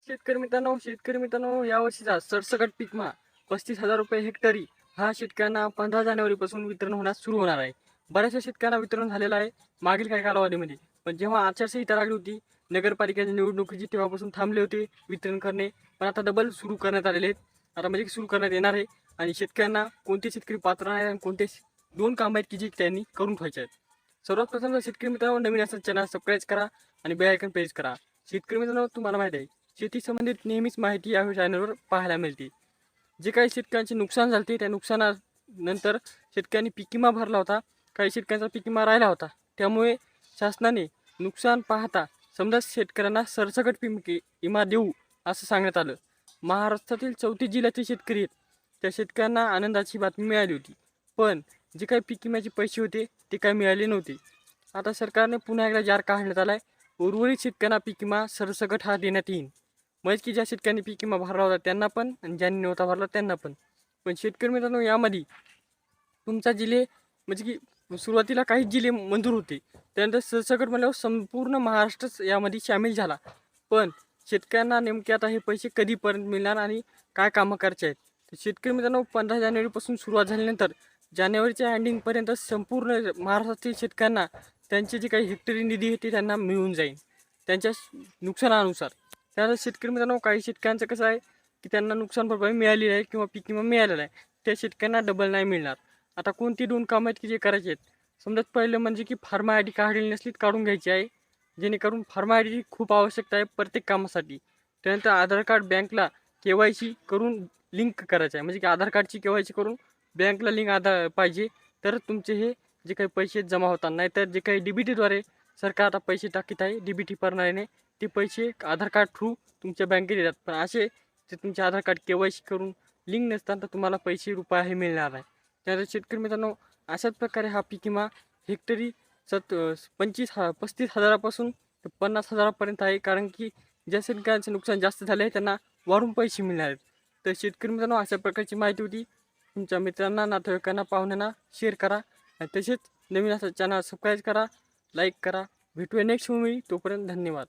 शेतकरी मित्रांनो यावर्षीचा सरसकट पीक विमा 35,000 रुपये हेक्टरी हा शेतकऱ्यांना 15 जानेवारीपासून वितरण होण्यास सुरू होणार आहे. बऱ्याचशा शेतकऱ्यांना वितरण झालेलं आहे मागील काही कालावधीमध्ये. पण जेव्हा आचारसंहिता लागली होती नगरपालिकेच्या निवडणुकीची तेव्हापासून थांबले होते वितरण करणे. पण आता डबल सुरू करण्यात आलेले आहेत. आता म्हणजे सुरू करण्यात येणार आहे आणि शेतकऱ्यांना कोणते शेतकरी पात्र आहे आणि कोणते दोन कामं आहेत की जी त्यांनी करून ठेवायचे आहेत. सर्वात प्रथम जर शेतकरी मित्रांनो नवीन असेल चॅनल सबस्क्राईब करा आणि बेल आयकॉन प्रेस करा. शेतकरी मित्रांनो तुम्हाला माहिती आहे शेती संबंधित नेहमीच माहिती या चॅनलवर पाहायला मिळते. जे काही शेतकऱ्यांचे नुकसान झाले त्या नुकसानानंतर शेतकऱ्यांनी पीक विमा भरला होता. काही शेतकऱ्यांचा पीक विमा राहिला होता. त्यामुळे शासनाने नुकसान पाहता समजा शेतकऱ्यांना सरसकट पीक विमा देऊ असं सांगण्यात आलं. महाराष्ट्रातील 34 जिल्ह्यातील शेतकरी आहेत त्या शेतकऱ्यांना आनंदाची बातमी मिळाली होती. पण जे काही पीक विम्याचे पैसे होते ते काही मिळाले नव्हते. आता सरकारने पुन्हा एकदा जार काढण्यात आला आहे. उर्वरित शेतकऱ्यांना पीक विमा सरसकट हा देण्यात येईल. म्हणजे की ज्या शेतकऱ्यांनी पीक विमा भरला होता त्यांना पण आणि ज्यांनी नव्हता भरला त्यांना पण. पण शेतकरी मित्रांनो यामध्ये तुमचा जिल्हे म्हणजे की सुरुवातीला काही जिल्हे मंजूर होते त्यानंतर सरसकट म्हणल्यावर संपूर्ण महाराष्ट्रच यामध्ये सामील झाला. पण शेतकऱ्यांना नेमके आता हे पैसे कधीपर्यंत मिळणार आणि काय कामं करायचे आहेत. शेतकरी मित्रांनो 15 जानेवारीपासून सुरुवात झाल्यानंतर जानेवारीच्या एंडिंगपर्यंत संपूर्ण महाराष्ट्रातील शेतकऱ्यांना त्यांचे जे काही हेक्टरी निधी आहे ते त्यांना मिळून जाईल त्यांच्या नुकसानानुसार. त्यानंतर शेतकरी मित्रांनो काही शेतकऱ्यांचं कसं आहे की त्यांना नुकसान भरपाई मिळालेली आहे किंवा पीक विमा मिळालेला आहे त्या शेतकऱ्यांना डबल नाही मिळणार. आता कोणती दोन कामं आहेत की जे करायचे आहेत. समजा पहिलं म्हणजे की फार्मा आय डी काढलेली नसली काढून घ्यायची आहे जेणेकरून फार्मा आय डी खूप आवश्यकता आहे प्रत्येक कामासाठी. त्यानंतर आधार कार्ड बँकला KYC करून लिंक करायचं आहे म्हणजे की आधार कार्डची KYC करून बँकला लिंक पाहिजे तर तुमचे हे जे काही पैसे जमा होतात. नाही तर जे काही DBTद्वारे सरकार आता पैसे टाकीत आहे DBT प्रणालीने ते पैसे आधार कार्ड थ्रू तुमच्या बँकेत येतात. पण असे जे तुमचे आधार कार्ड KYC करून लिंक नसतात तर तुम्हाला पैसे रुपये हे मिळणार आहे. त्यानंतर शेतकरी मित्रांनो अशाच प्रकारे हा पीक विमा हेक्टरी 35,000पासून ते 50,000पर्यंत आहे. कारण की ज्या शेतकऱ्यांचे नुकसान जास्त झाले आहे त्यांना वाढून पैसे मिळणार आहेत. तर शेतकरी मित्रांनो अशा प्रकारची माहिती होती. तुमच्या मित्रांना नातेवाईकांना पाहुण्यांना शेअर करा आणि तसेच नवीन असं चॅनल सबस्क्राईब करा लाईक करा. भेटूया नेक्स्ट मूवी तोपर्यंत धन्यवाद.